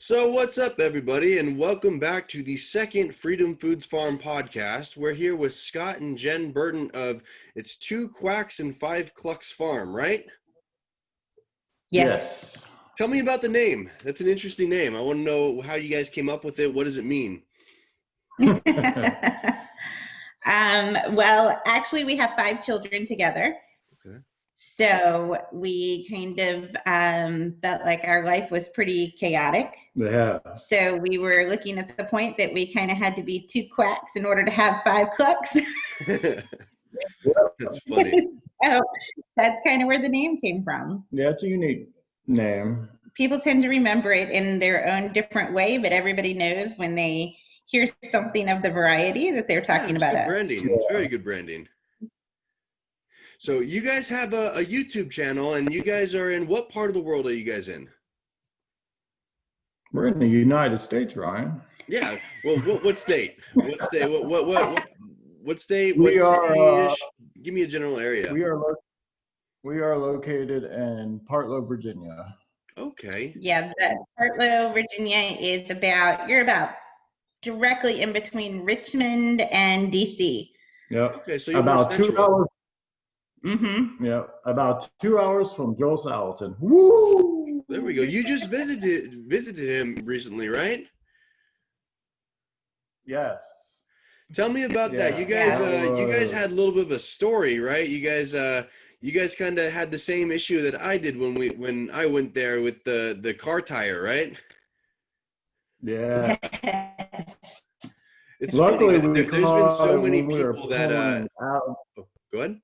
So what's up, everybody, and welcome back to the second Freedom Foods Farm podcast. We're here with Scott and Jenn Burton of It's 2 Quacks and 5 Clucks Farm, right? Yes. Tell me about the name. That's an interesting name. I want to know how you guys came up with it. What does it mean? Well, actually, we have 5 children together. Okay. So we kind of felt like our life was pretty chaotic. Yeah. So we were looking at the point that we kind of had to be 2 quacks in order to have 5 clucks. That's funny. So that's kind of where the name came from. Yeah, it's a unique name. People tend to remember it in their own different way, but everybody knows when they hear something of the variety that they're talking about. Good us. branding. It's very good branding. So you guys have a YouTube channel, and you guys are in what part of the world are you guys in? We're in the United States, Ryan. Yeah. Well, what state? What state? What state? We what are. city-ish? Give me a general area. We are located in Partlow, Virginia. Okay. Yeah, Partlow, Virginia is you're about directly in between Richmond and DC. Yep. Okay, so you're about 2 hours. Mm-hmm. Yeah, about 2 hours from Joel Salatin. Woo! There we go. You just visited him recently, right? Yes. Tell me about that. You guys had a little bit of a story, right? You guys kind of had the same issue that I did when I went there with the car tire, right? Yeah. It's Luckily, funny. There's been so many people that go ahead.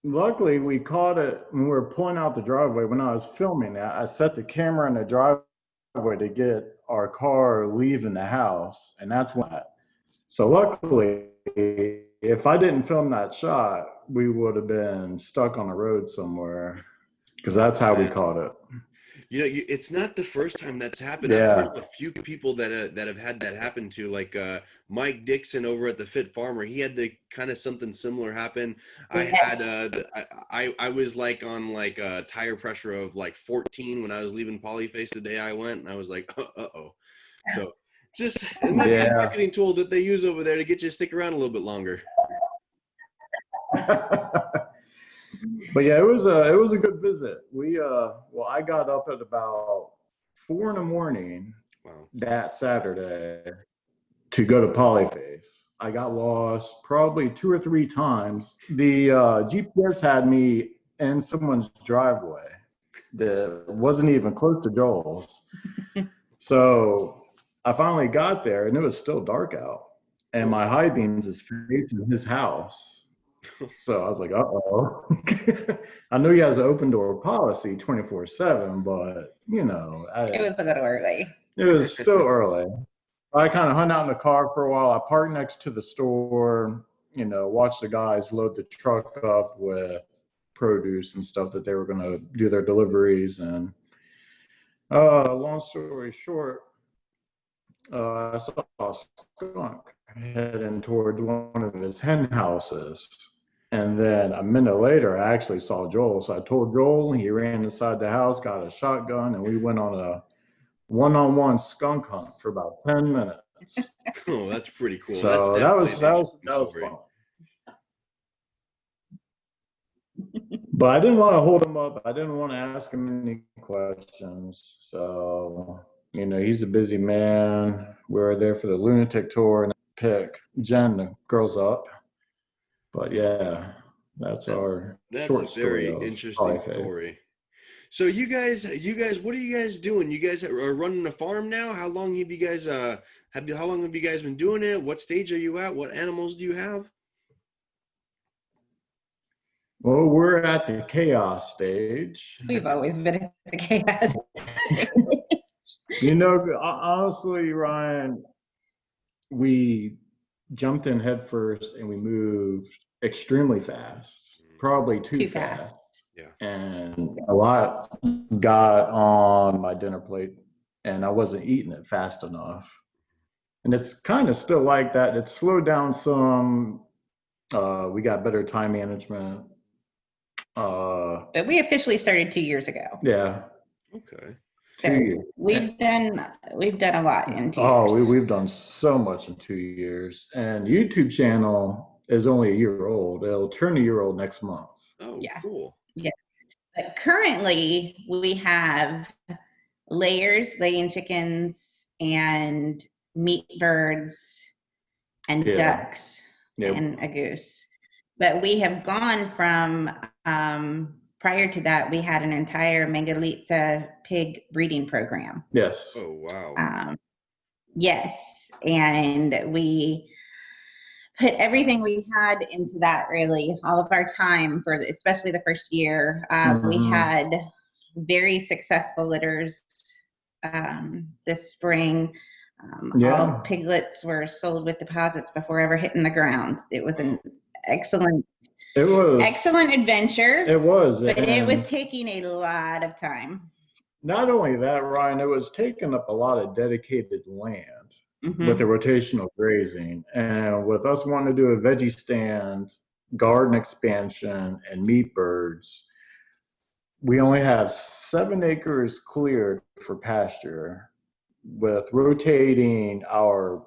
Luckily, we caught it when we were pulling out the driveway. When I was filming that, I set the camera in the driveway to get our car leaving the house, and that's when. So luckily, if I didn't film that shot, we would have been stuck on the road somewhere, because that's how we caught it. You know, it's not the first time that's happened. Yeah. I've heard of a few people that have had that happen to, like Mike Dixon over at the Fit Farmer. He had the kind of something similar happen. I had I was like on like a tire pressure of like 14 when I was leaving Polyface the day I went, and I was like, uh-oh. So just it might be a marketing tool that they use over there to get you to stick around a little bit longer. But yeah, it was a good visit. I got up at about 4 in.the.morning that Saturday to go to Polyface. I got lost probably 2 or 3 times. The GPS had me in someone's driveway that wasn't even close to Joel's. So I finally got there, and it was still dark out, and my high beams is facing his house. So I was like, uh-oh. I know he has an open door policy 24/7, but you know, it was a little early. It was still early. I kind of hung out in the car for a while. I parked next to the store, you know, watched the guys load the truck up with produce and stuff that they were going to do their deliveries. And long story short, I saw a skunk heading towards one of his hen houses. And then a minute later, I actually saw Joel. So I told Joel, he ran inside the house, got a shotgun, and we went on a one-on-one skunk hunt for about 10 minutes. Oh, that's pretty cool. So that was fun. But I didn't want to hold him up. I didn't want to ask him any questions. So, you know, he's a busy man. We were there for the lunatic tour and pick Jenn, the girls up. But yeah, that's a very interesting story. So you guys, what are you guys doing? You guys are running a farm now? How long have you guys been doing it? What stage are you at? What animals do you have? Well, we're at the chaos stage. We've always been at the chaos. You know, honestly, Ryan, we jumped in head first and we moved extremely fast, probably too fast. Yeah. And a lot got on my dinner plate and I wasn't eating it fast enough. And it's kind of still like that. It's slowed down some. We got better time management. But we officially started 2 years ago. Yeah. Okay. So we've done a lot in 2 years. Oh, we've done so much in 2 years. And YouTube channel is only a year old. It'll turn a year old next month. Oh, yeah. Cool. Yeah. But currently we have laying chickens and meat birds and ducks and a goose. But we have gone from, prior to that, we had an entire Mangalitsa pig breeding program. Yes. Oh, wow. Yes. And we put everything we had into that, really, all of our time, for especially the first year. We had very successful litters this spring. All piglets were sold with deposits before ever hitting the ground. It was an excellent adventure. It was. But it was taking a lot of time. Not only that, Ryan, it was taking up a lot of dedicated land with the rotational grazing. And with us wanting to do a veggie stand, garden expansion, and meat birds, we only have 7 acres cleared for pasture. With rotating our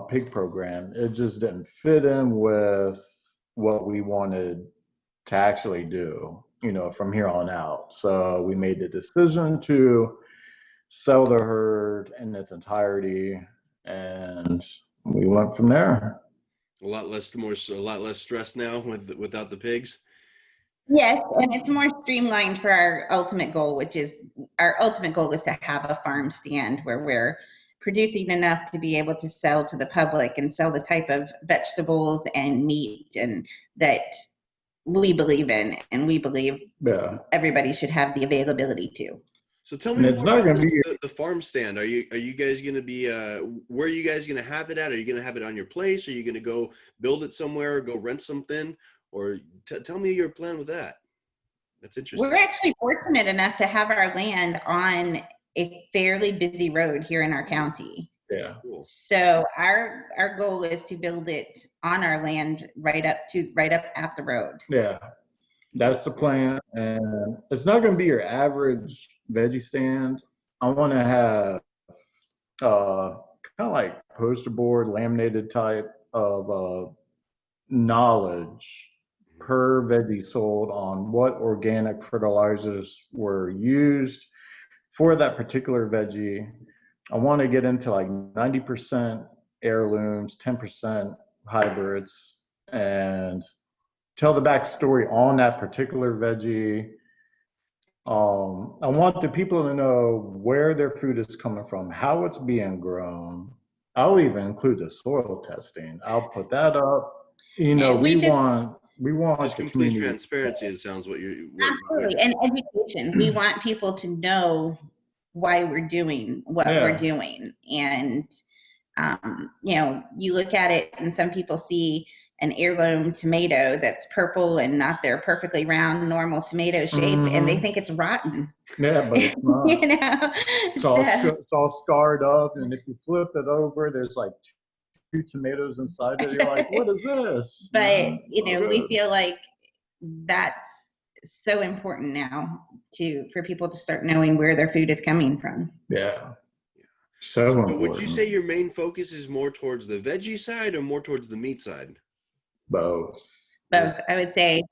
pig program, it just didn't fit in with what we wanted to actually do, from here on out. So we made the decision to sell the herd in its entirety, and we went from there. A lot less stress now without the pigs. Yes, and it's more streamlined for our ultimate goal, which is to have a farm stand where we're producing enough to be able to sell to the public and sell the type of vegetables and meat and that we believe in, and we believe everybody should have the availability to. So tell me more about the farm stand. Are you guys going to be where are you guys going to have it at? Are you going to have it on your place? Are you going to go build it somewhere or go rent something? Or tell me your plan with that. That's interesting. We're actually fortunate enough to have our land on a fairly busy road here in our county. Yeah. Cool. So our goal is to build it on our land right up at the road. Yeah. That's the plan. And it's not going to be your average veggie stand. I want to have kind of like poster board, laminated type of knowledge per veggie sold on what organic fertilizers were used for that particular veggie. I want to get into like 90% heirlooms, 10% hybrids, and tell the backstory on that particular veggie. I want the people to know where their food is coming from, how it's being grown. I'll even include the soil testing. I'll put that up. We want just complete transparency. It sounds absolutely, and education. We want people to know why we're doing what we're doing, and you look at it, and some people see an heirloom tomato that's purple and not their perfectly round normal tomato shape, and they think it's rotten. Yeah, but it's not. It's all scarred up, and if you flip it over, there's like 2 tomatoes inside it. You're like, what is this? But we feel like that's so important now for people to start knowing where their food is coming from. Yeah. So important. Would you say your main focus is more towards the veggie side or more towards the meat side? Both. I would say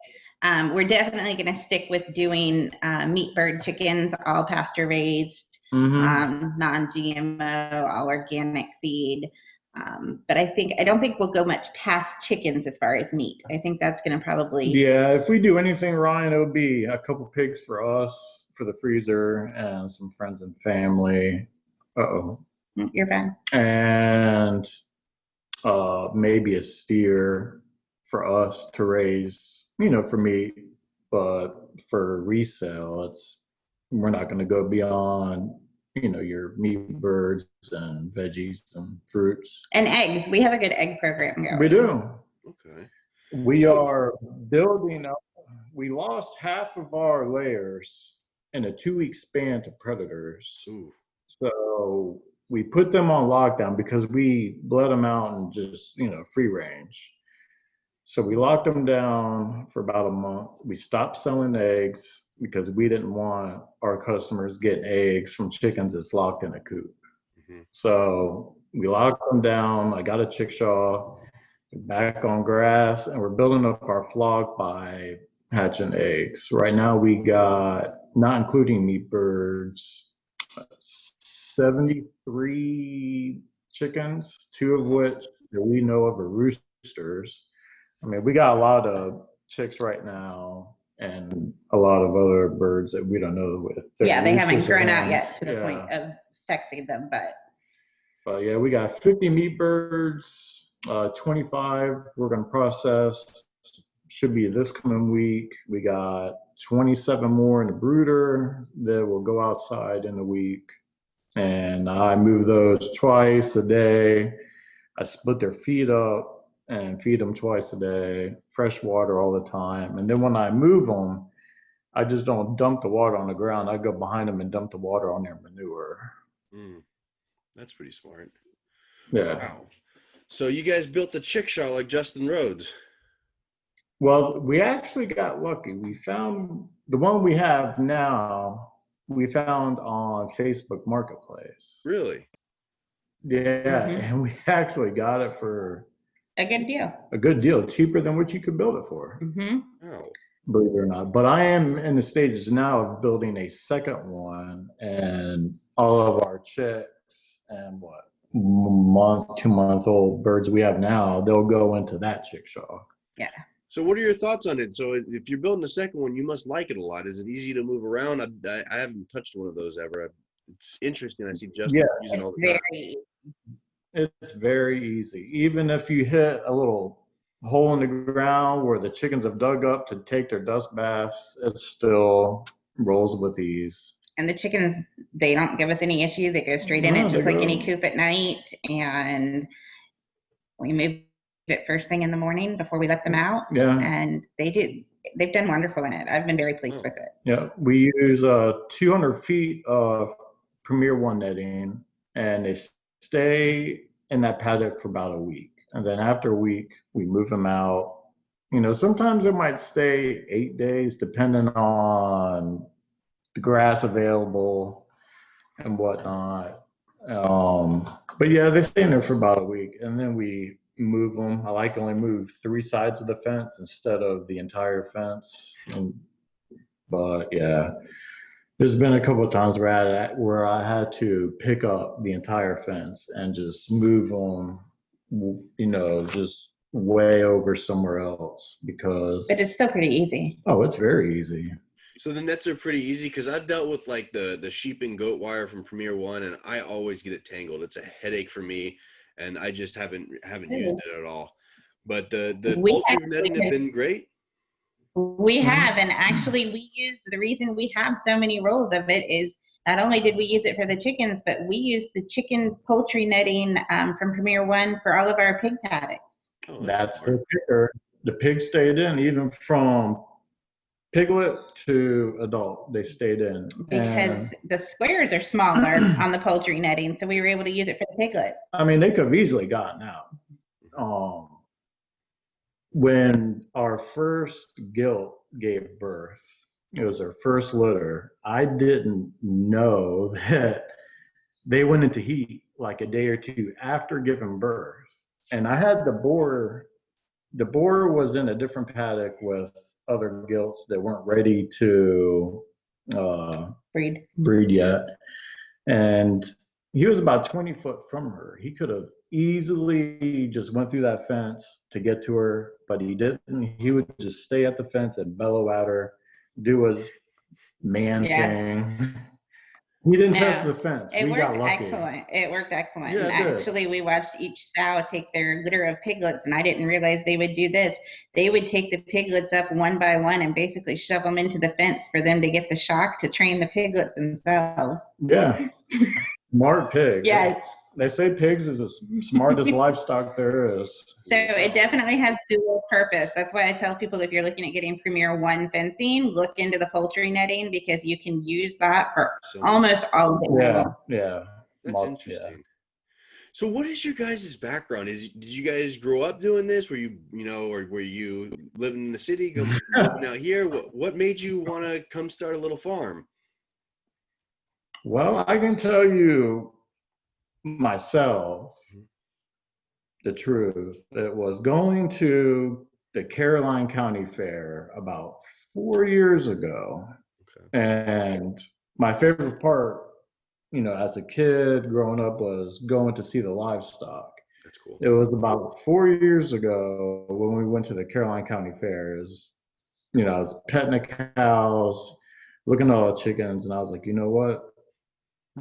we're definitely going to stick with doing meat bird chickens, all pasture raised, non-GMO, all organic feed. But I don't think we'll go much past chickens as far as meat. I think that's going to probably. Yeah, if we do anything, Ryan, it would be a couple pigs for us, for the freezer, and some friends and family. You're fine. And maybe a steer for us to raise, for meat, but for resale, we're not going to go beyond, your meat birds and veggies and fruits. And eggs. We have a good egg program going. We do. Okay. We are building up. We lost half of our layers in a 2-week span to predators. Ooh. So we put them on lockdown because we bled them out and just, free range. So we locked them down for about a month. We stopped selling eggs because we didn't want our customers getting eggs from chickens that's locked in a coop. So we locked them down. I got a chickshaw back on grass, and we're building up our flock by hatching eggs. Right now we got, not including meat birds, 73 chickens, 2 of which that we know of are roosters. I mean, we got a lot of chicks right now and a lot of other birds that we don't know with. Yeah, they haven't grown out yet to the point of sexing them, but yeah, we got 50 meat birds, 25 we're going to process. Should be this coming week. We got 27 more in the brooder that will go outside in a week. And I move those twice a day. I split their feed up and feed them twice a day, fresh water all the time. And then when I move them, I just don't dump the water on the ground. I go behind them and dump the water on their manure. That's pretty smart. Yeah. Wow. So you guys built the chickshaw like Justin Rhodes. Well, we actually got lucky. We found the one we have now, we found on Facebook Marketplace. Really? Yeah, and we actually got it for a good deal. A good deal, cheaper than what you could build it for. Oh. Believe it or not. But I am in the stages now of building a second one, and all of our chicks and what, 2-month old birds we have now, they'll go into that chickshaw. Yeah. So what are your thoughts on it? So if you're building a second one, you must like it a lot. Is it easy to move around? I haven't touched one of those ever. It's interesting. I see Justin using all the time. It's very easy. Even if you hit a little hole in the ground where the chickens have dug up to take their dust baths, it still rolls with ease. And the chickens, they don't give us any issue. They go straight in it, just like any coop at night. And we move it first thing in the morning before we let them out. Yeah. And they've done wonderful in it. I've been very pleased with it. Yeah. We use 200 feet of Premier One netting, and they stay in that paddock for about a week. And then after a week, we move them out. You know, sometimes it might stay 8 days, depending on the grass available and whatnot. But yeah, they stay in there for about a week, and then we move them. I like to only move 3 sides of the fence instead of the entire fence. But yeah, there's been a couple of times where I had to pick up the entire fence and just move them, you know, just way over somewhere else because. But it's still pretty easy. Oh, it's very easy. So the nets are pretty easy because I've dealt with like the sheep and goat wire from Premier One, and I always get it tangled. It's a headache for me, and I just haven't used it at all. But the poultry netting have been great. We have, and actually the reason we have so many rolls of it is not only did we use it for the chickens, but we used the chicken poultry netting from Premier One for all of our pig paddocks. Oh, that's the kicker. The pigs stayed in, even from piglet to adult, they stayed in. Because the squares are smaller on the poultry netting, so we were able to use it for the piglets. I mean, they could have easily gotten out. When our first gilt gave birth, it was our first litter, I didn't know that they went into heat like a day or two after giving birth. And I had the boar was in a different paddock with other gilts that weren't ready to breed yet. And he was about 20 foot from her. He could have easily just went through that fence to get to her, but he didn't. He would just stay at the fence and bellow at her, do his man thing. He didn't test the fence. It worked excellent. It worked excellent. Yeah, and actually, we watched each sow take their litter of piglets, and I didn't realize they would do this. They would take the piglets up one by one and basically shove them into the fence for them to get the shock to train the piglets themselves. Yeah. Smart pigs. Yeah. They say pigs is the smartest livestock there is. So it definitely has dual purpose. That's why I tell people if you're looking at getting Premier One fencing, look into the poultry netting because you can use that for almost all of it. Yeah. That's interesting. So what is your guys' background? Did you guys grow up doing this? Were you, or were you living in the city, moving out here? What made you want to come start a little farm? Well, I can tell you myself the truth. It was going to the Caroline County Fair about 4 years ago. Okay. And my favorite part, as a kid growing up was going to see the livestock. That's cool. It was about 4 years ago when we went to the Caroline County Fairs. I was petting the cows, looking at all the chickens, and I was like, you know what?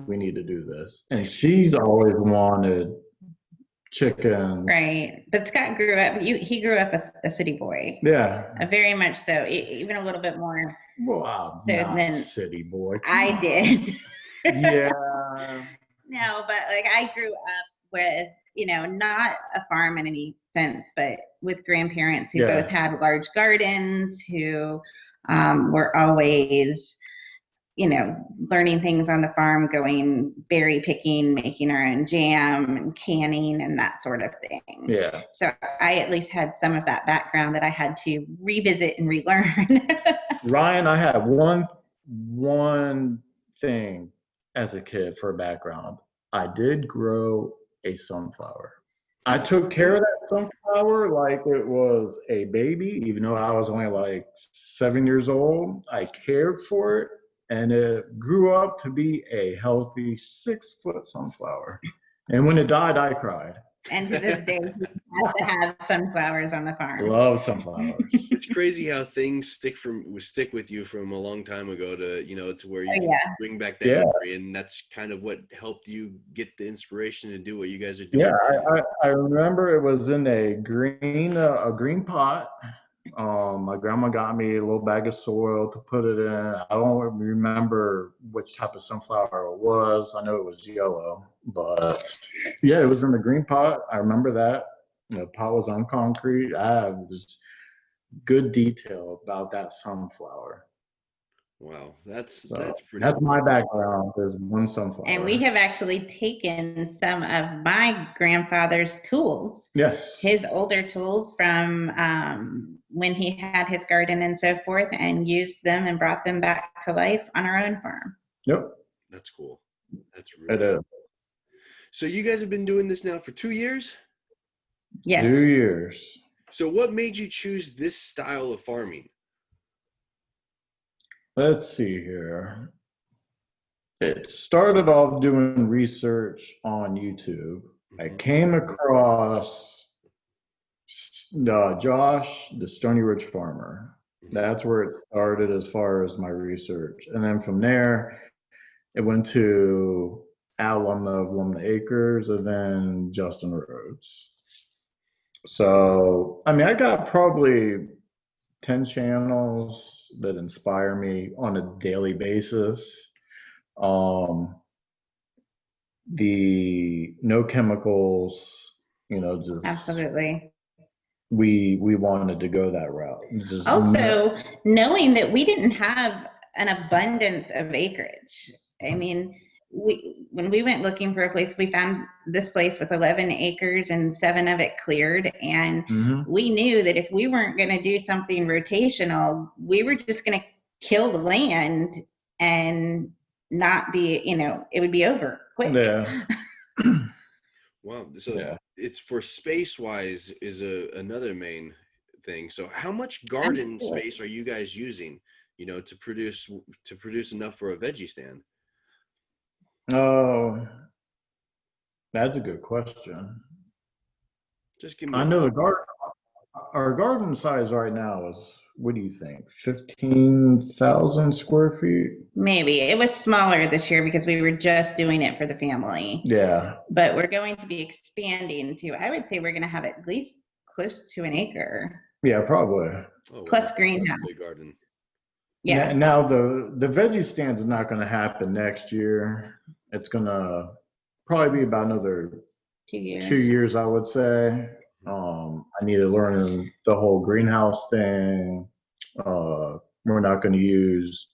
We need to do this. And she's always wanted chickens. Right. But Scott grew up, he grew up a city boy. Yeah. Very much so, even a little bit more. Well, I'm not a city boy. I did. Yeah. No, but like I grew up with, not a farm in any sense, but with grandparents who both had large gardens, who were always, learning things on the farm, going berry picking, making our own jam and canning and that sort of thing. Yeah. So I at least had some of that background that I had to revisit and relearn. Ryan, I had one thing as a kid for a background. I did grow a sunflower. I took care of that sunflower like it was a baby, even though I was only like 7 years old. I cared for it, and it grew up to be a healthy 6-foot sunflower. And when it died, I cried. And to this day, we have to have sunflowers on the farm. Love sunflowers. It's crazy how things stick with you from a long time ago to to where you can bring back that memory, and that's kind of what helped you get the inspiration to do what you guys are doing. Yeah, I remember it was in a green pot. My grandma got me a little bag of soil to put it in. I don't remember which type of sunflower it was. I know it was yellow, but yeah, it was in the green pot. I remember that. The pot was on concrete. I have this good detail about that sunflower. Wow, that's pretty. That's my background. There's one sunflower. And we have actually taken some of my grandfather's tools. Yes. His older tools from when he had his garden and so forth, and used them and brought them back to life on our own farm. Yep. That's cool. That's really it is. So you guys have been doing this now for 2 years? Yeah. 2 years. So what made you choose this style of farming? Let's see here. It started off doing research on YouTube. I came across Josh, the Stony Ridge farmer. That's where it started as far as my research. And then from there, it went to Alumna of Lumna Acres and then Justin Rhodes. So, I mean, I got probably 10 channels that inspire me on a daily basis. The no chemicals, just absolutely. We wanted to go that route. Also, knowing that we didn't have an abundance of acreage. I mean, when we went looking for a place, we found this place with 11 acres and 7 of it cleared. And we knew that if we weren't going to do something rotational, we were just going to kill the land and not be, it would be over quick. Yeah. Wow. So it's for space wise is another main thing. So how much garden space are you guys using, to produce enough for a veggie stand? Oh, that's a good question. Just give me. I know our garden size right now is, what do you think, 15,000 square feet? Maybe. It was smaller this year because we were just doing it for the family. Yeah. But we're going to be expanding to, I would say we're going to have at least close to an acre. Yeah, probably. Plus greenhouse. Big garden. Yeah. Now the veggie stand is not going to happen next year. It's going to probably be about another 2 years. 2 years, I would say. I need to learn the whole greenhouse thing. We're not going to use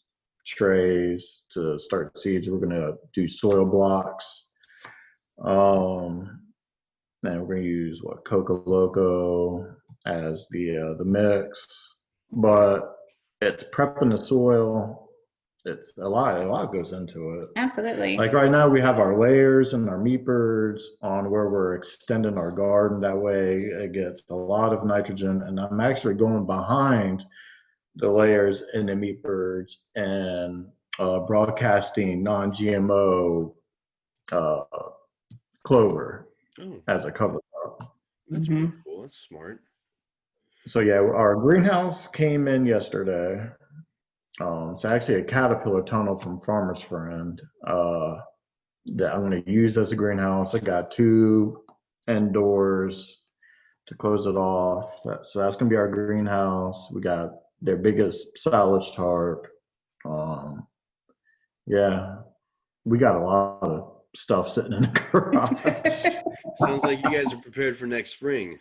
trays to start seeds. We're going to do soil blocks. and we're gonna use Coco Loco as the mix. But it's prepping the soil. It's a lot goes into it. Absolutely. Like right now we have our layers and our meat birds on where we're extending our garden. That way it gets a lot of nitrogen. And I'm actually going behind the layers and the meat birds and broadcasting non-GMO clover as a cover crop. That's really cool. That's smart. So yeah, our greenhouse came in yesterday. It's actually a caterpillar tunnel from Farmer's Friend that I'm going to use as a greenhouse. I got 2 indoors to close it off. So that's going to be our greenhouse. We got their biggest silage tarp. Yeah, we got a lot of stuff sitting in the garage. Sounds like you guys are prepared for next spring.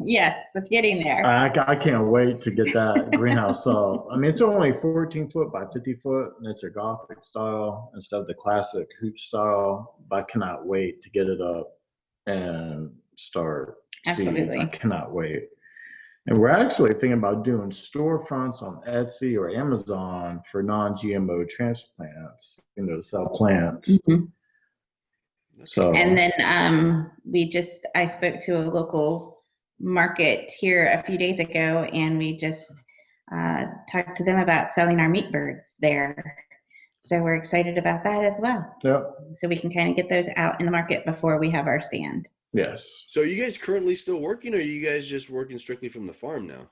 Yes, it's getting there. I can't wait to get that greenhouse up. I mean, it's only 14 foot by 50 foot, and it's a Gothic style instead of the classic hooch style. But I cannot wait to get it up and start seeds. I cannot wait. And we're actually thinking about doing storefronts on Etsy or Amazon for non-GMO transplants, to sell plants. So. And then I spoke to a local market here a few days ago, and we just talked to them about selling our meat birds there. So we're excited about that as well. Yep. So we can kind of get those out in the market before we have our stand. Yes. So are you guys currently still working, or are you guys just working strictly from the farm now?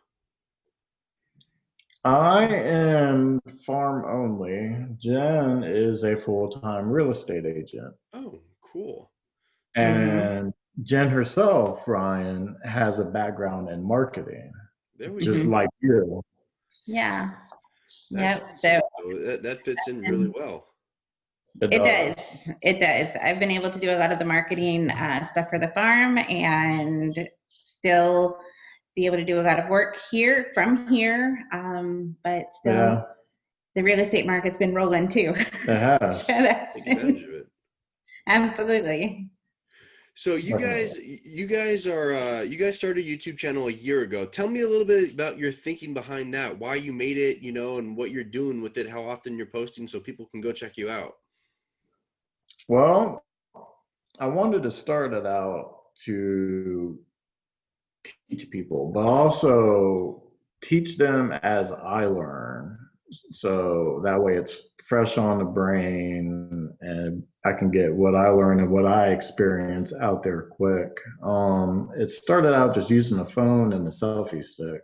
I am farm only. Jenn is a full-time real estate agent. Oh, cool. And Jenn herself, Ryan, has a background in marketing, just like you. Yeah. Yep. So that fits in really well. It does. It does. I've been able to do a lot of the marketing stuff for the farm, and still be able to do a lot of work from here. But still, the real estate market's been rolling too. It has. Take advantage of it. Absolutely. So you guys started a YouTube channel a year ago. Tell me a little bit about your thinking behind that, why you made it, and what you're doing with it, how often you're posting so people can go check you out. Well, I wanted to start it out to teach people, but also teach them as I learn. So that way it's fresh on the brain and I can get what I learn and what I experience out there quick. It started out just using a phone and a selfie stick.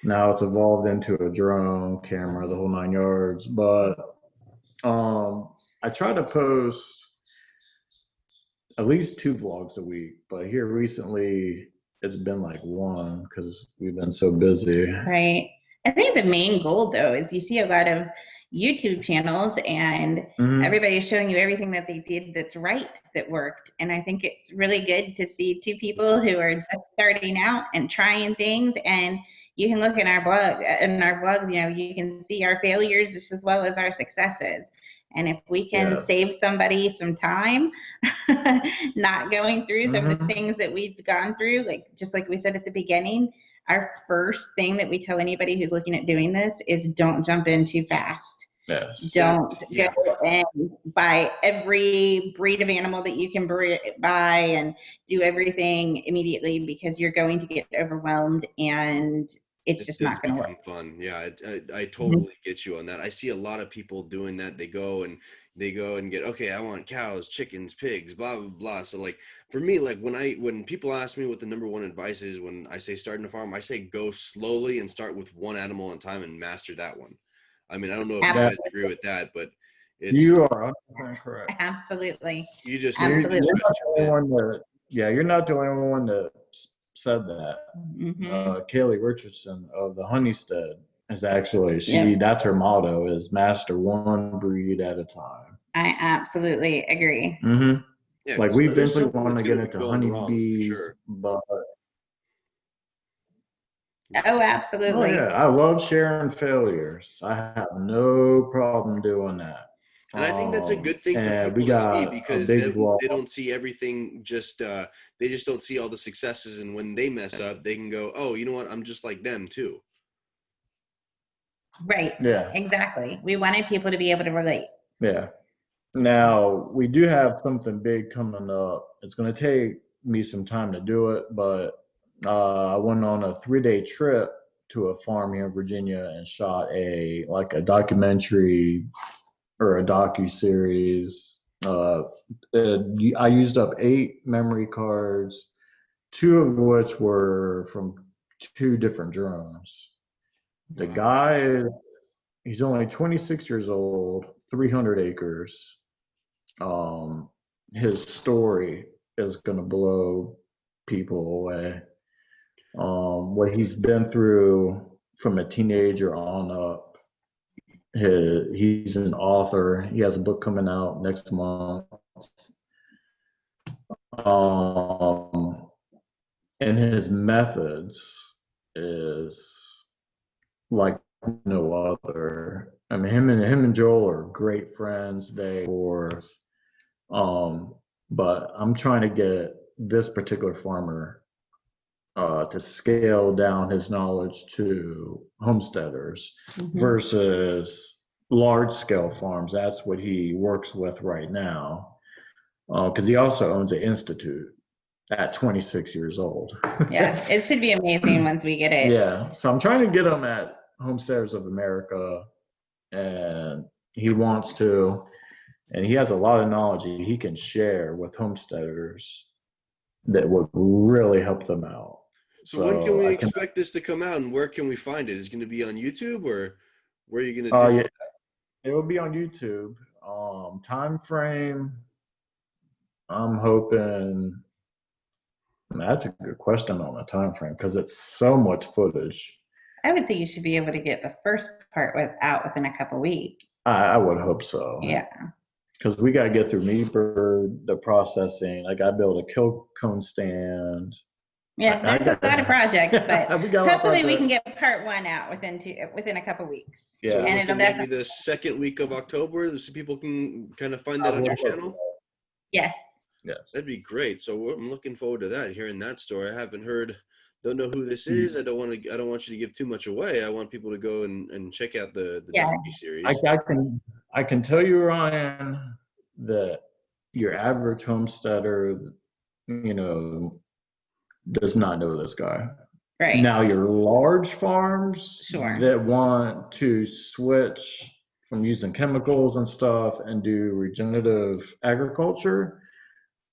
Now it's evolved into a drone camera, the whole 9 yards. But I try to post at least 2 vlogs a week, but here recently it's been like 1 because we've been so busy. Right. I think the main goal, though, is you see a lot of YouTube channels and everybody's showing you everything that they did that's right, that worked. And I think it's really good to see 2 people who are just starting out and trying things. And you can look in our blogs, you can see our failures just as well as our successes. And if we can save somebody some time, not going through some of the things that we've gone through, just like we said at the beginning, our first thing that we tell anybody who's looking at doing this is don't jump in too fast. Yes. Don't go and buy every breed of animal that you can buy and do everything immediately, because you're going to get overwhelmed and it's just not going to work. Fun. Yeah, I totally get you on that. I see a lot of people doing that. They go and get, okay, I want cows, chickens, pigs, blah, blah, blah. So like for me, like when people ask me what the number one advice is, when I say starting a farm, I say go slowly and start with 1 animal at a time and master that one. I mean, I don't know if you guys agree with that, but you are 100% correct. Absolutely. You just you're not the only one that said that. Kaylee Richardson of the Homestead is actually that's her motto, is master 1 breed at a time. I absolutely agree. Yeah, like we eventually want to get into honeybees, but absolutely. I love sharing failures. I have no problem doing that. And I think that's a good thing for And we people to see, got a because big blow. they don't see everything just they just don't see all the successes, and when they mess up, they can go, oh, you know what, I'm just like them too. Right. Yeah. Exactly. We wanted people to be able to relate. Yeah. Now, we do have something big coming up. It's going to take me some time to do it, but I went on a 3-day trip to a farm here in Virginia and shot a documentary or a docu-series. I used up 8 memory cards, 2 of which were from 2 different drones. The guy, he's only 26 years old, 300 acres. His story is going to blow people away. What he's been through from a teenager on up. He's an author. He has a book coming out next month. And his methods is like no other. I mean, him and Joel are great friends. But I'm trying to get this particular farmer to scale down his knowledge to homesteaders versus large scale farms. That's what he works with right now. Because he also owns an institute at 26 years old. Yeah, it should be amazing once we get it. Yeah, so I'm trying to get him at Homesteaders of America, and he wants to, and he has a lot of knowledge he can share with homesteaders that would really help them out. So when can we expect this to come out, and where can we find it? Is it going to be on YouTube, or where are you going to do it? It will be on YouTube. Time frame, I'm hoping. That's a good question on the time frame, because it's so much footage. I would say you should be able to get the first part out within a couple weeks. I would hope so. Yeah. Because we got to get through meat bird, the processing. I got to build a kill cone stand. Yeah, there's a lot of projects, but hopefully we can get part 1 out within a couple weeks. Yeah, so and it'll maybe the second week of October, so people can kind of find that on your channel. Yes. Yes, that'd be great. So I'm looking forward to that. Hearing that story, I haven't heard. Don't know who this is. I don't want you to give too much away. I want people to go and check out the docu-series. I can tell you, Ryan, that your average homesteader, does not know this guy. Right. Now, your large farms that want to switch from using chemicals and stuff and do regenerative agriculture,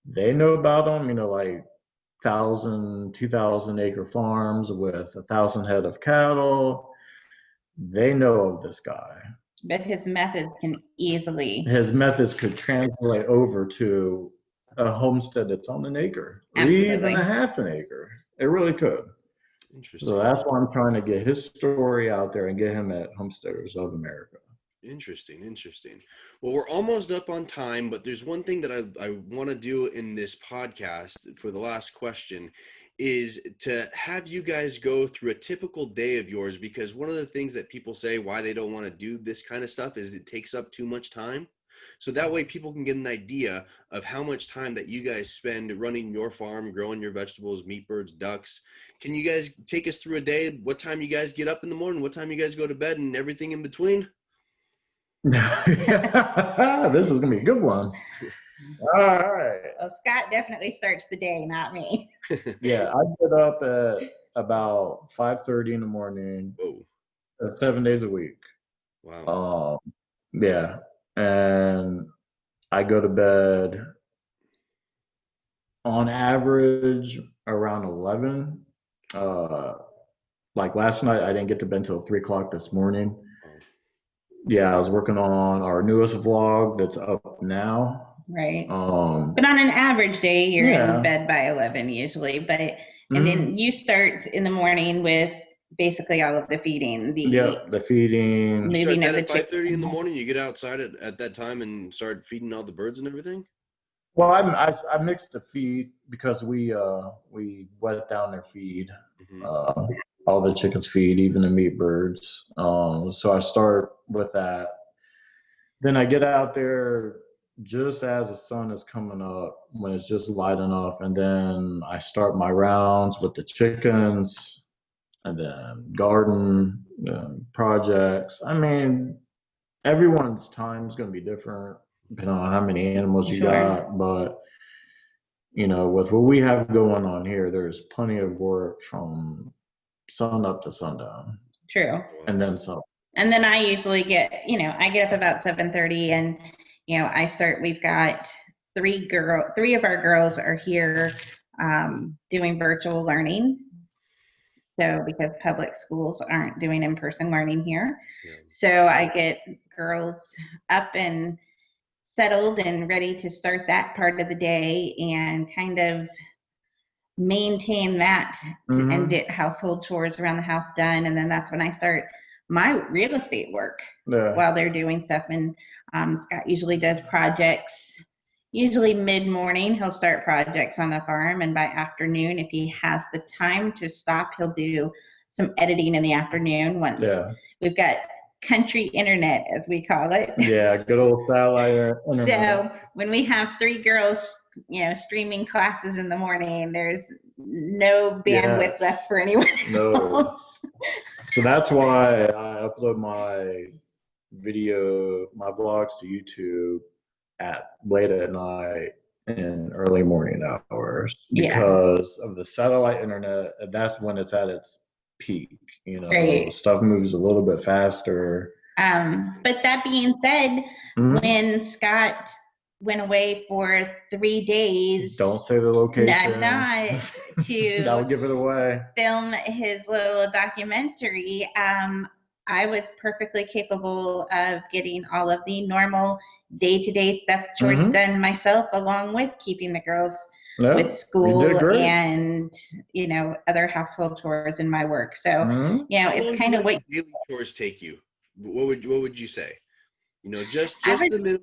they know about them, like 1,000, 2,000 acre farms with 1,000 head of cattle. They know of this guy. But his methods could translate over to a homestead that's on an acre, or even a half an acre. It really could. Interesting. So that's why I'm trying to get his story out there and get him at Homesteaders of America. Interesting. Well, we're almost up on time, but there's one thing that I want to do in this podcast for the last question is to have you guys go through a typical day of yours, because one of the things that people say why they don't want to do this kind of stuff is it takes up too much time. So that way people can get an idea of how much time that you guys spend running your farm, growing your vegetables, meat birds, ducks. Can you guys take us through a day? What time you guys get up in the morning? What time you guys go to bed, and everything in between? This is going to be a good one. All right. Well, Scott definitely starts the day, not me. Yeah, I get up at about 5:30 in the morning, 7 days a week. Wow. Yeah, and I go to bed on average around 11. Like last night, I didn't get to bed until 3 o'clock this morning. Yeah, I was working on our newest vlog that's up now. Right. But on an average day, you're in bed by 11 usually. And then you start in the morning with basically all of the feeding. The feeding. You start that at 5:30 in the morning. You get outside at that time and start feeding all the birds and everything. Well, I mixed the feed because we wet down their feed. All the chickens feed, even the meat birds. So I start with that. then I get out there just as the sun is coming up, when it's just light enough, and then I start my rounds with the chickens, and then garden projects. I mean, everyone's time is going to be different depending on how many animals you got, but you know, with what we have going on here, there's plenty of work from sun up to sundown. True. And then some. And then I usually get, you know, I get up about 7:30, and you know, we've got three of our girls are here doing virtual learning. So because public schools aren't doing in-person learning here. Yeah. So I get girls up and settled and ready to start that part of the day and kind of maintain that and get household chores around the house done. And then that's when I start my real estate work while they're doing stuff. And Scott usually does projects, usually mid-morning. He'll start projects on the farm, and by afternoon, if he has the time to stop, he'll do some editing in the afternoon once we've got country internet, as we call it. Yeah, good old satellite internet. So when we have 3 girls, you know, streaming classes in the morning, there's no bandwidth left for anyone else. No. So that's why I upload my vlogs to YouTube at late at night and early morning hours because of the satellite internet. That's when it's at its peak. You know, stuff moves a little bit faster. But that being said, when Scott went away for 3 days, don't say the location. Not to that would give it away. Film his little documentary. I was perfectly capable of getting all of the normal day-to-day stuff, chores done myself, along with keeping the girls with school and, you know, other household chores in my work. So, you know, it's kind of what daily chores take you. What would you say? You know, just the minimum.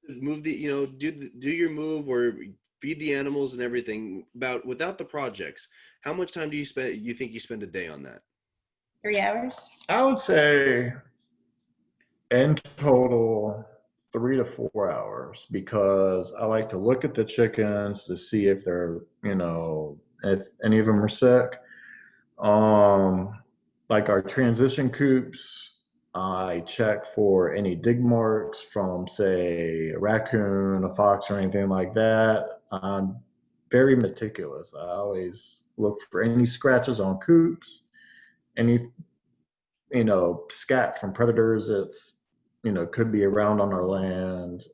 Move the, you know, do your move or feed the animals and everything. Without the projects, how much time do you think you spend a day on that? 3 hours? I would say in total 3 to 4 hours, because I like to look at the chickens to see if they're, you know, if any of them are sick. Like our transition coops, I check for any dig marks from, say, a raccoon, a fox, or anything like that. I'm very meticulous. I always look for any scratches on coops, any, you know, scat from predators that's, you know, could be around on our land.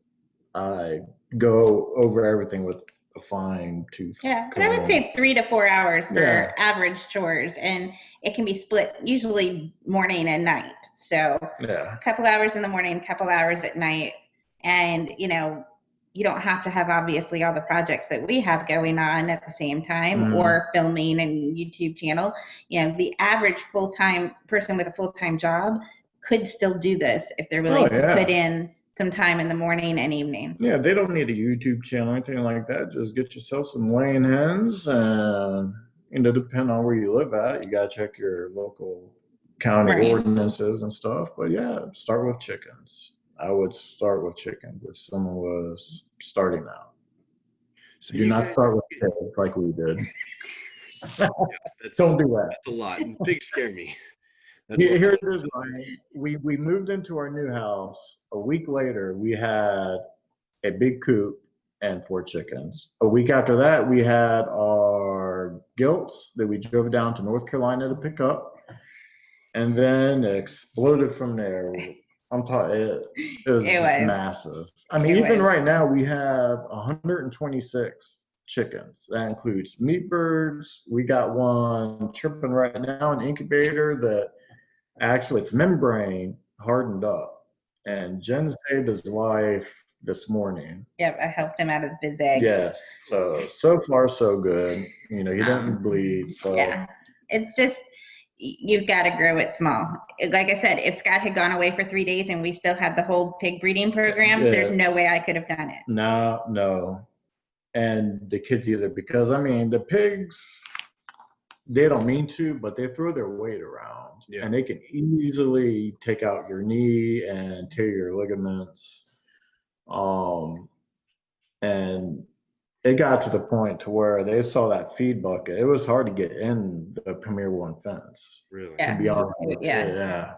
I go over everything with a fine tooth comb. But I would say 3 to 4 hours for average chores, and it can be split usually morning and night. So a couple hours in the morning, a couple hours at night. And, you know, you don't have to have obviously all the projects that we have going on at the same time or filming and YouTube channel. You know, the average full-time person with a full-time job could still do this if they're willing to put in some time in the morning and evening. Yeah, they don't need a YouTube channel or anything like that. Just get yourself some laying hens, and, you know, depending on where you live at, you got to check your local county ordinances and stuff. But start with chickens. I would start with chickens if someone was starting out. So do not start with pigs like we did. Don't do that. That's a lot. Pigs scare me. Here's Ryan. We moved into our new house. A week later, we had a big coop and 4 chickens. A week after that, we had our gilts that we drove down to North Carolina to pick up. And then it exploded from there. I'm talking, it was massive. I mean, even right now, we have 126 chickens. That includes meat birds. We got one chirping right now in the incubator that actually its membrane hardened up. And Jenn saved his life this morning. Yep, I helped him out of his egg. Yes, so far so good. You know, he didn't bleed. So yeah, it's just, you've got to grow it small. Like I said, if Scott had gone away for 3 days and we still had the whole pig breeding program, there's no way I could have done it. No. And the kids either, because I mean, the pigs, they don't mean to, but they throw their weight around and they can easily take out your knee and tear your ligaments. And it got to the point to where they saw that feed bucket. It was hard to get in the Premier One fence. Really? To be honest. Yeah.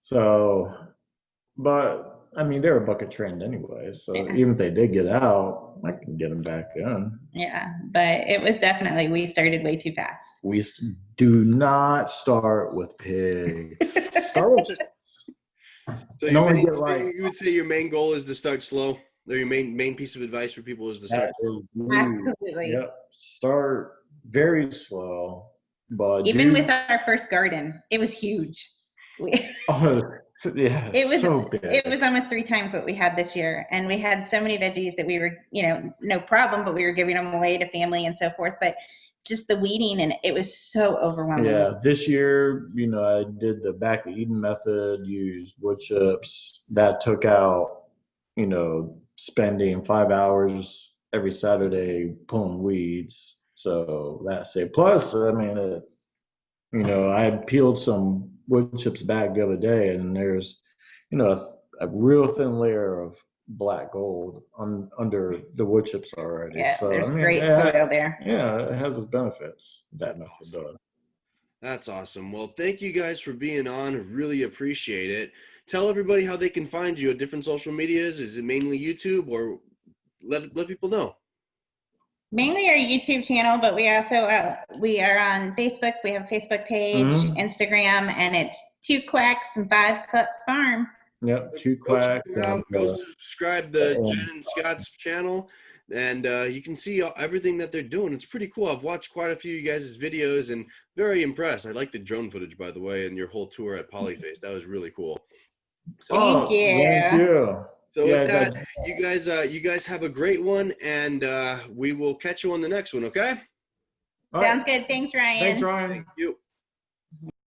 So, but I mean, they're a bucket trained anyway. So even if they did get out, I can get them back in. Yeah, but it was definitely, we started way too fast. We do not start with pigs. Start with chickens. So you would say your main goal is to start slow? Or your main piece of advice for people is to start slow? Absolutely. Yep. Start very slow. But even with our first garden, it was huge. Yeah, it was so big. It was almost 3 times what we had this year, and we had so many veggies that we were, no problem, but we were giving them away to family and so forth. But just the weeding, and it was so overwhelming. Yeah, this year, I did the back to Eden method, used wood chips. That took out, spending 5 hours every Saturday pulling weeds. So that saved. Plus, I mean, I had peeled some wood chips back the other day, and there's, a real thin layer of black gold under the wood chips already. Yeah, so there's great soil there. Yeah, it has its benefits. That method does. That's awesome. Well, thank you guys for being on. Really appreciate it. Tell everybody how they can find you at different social medias. Is it mainly YouTube, or let people know? Mainly our YouTube channel, but we also we are on Facebook. We have a Facebook page, Instagram, and it's 2 Quacks and 5 Clucks Farm. Yep, 2 Quacks. Go subscribe to Jenn and Scott's channel, and you can see everything that they're doing. It's pretty cool. I've watched quite a few of you guys' videos and very impressed. I like the drone footage, by the way, and your whole tour at Polyface. That was really cool. So, thank you. So with that, you guys have a great one, and we will catch you on the next one, okay? Sounds good. Thanks, Ryan. Thanks, Ryan. Thank you.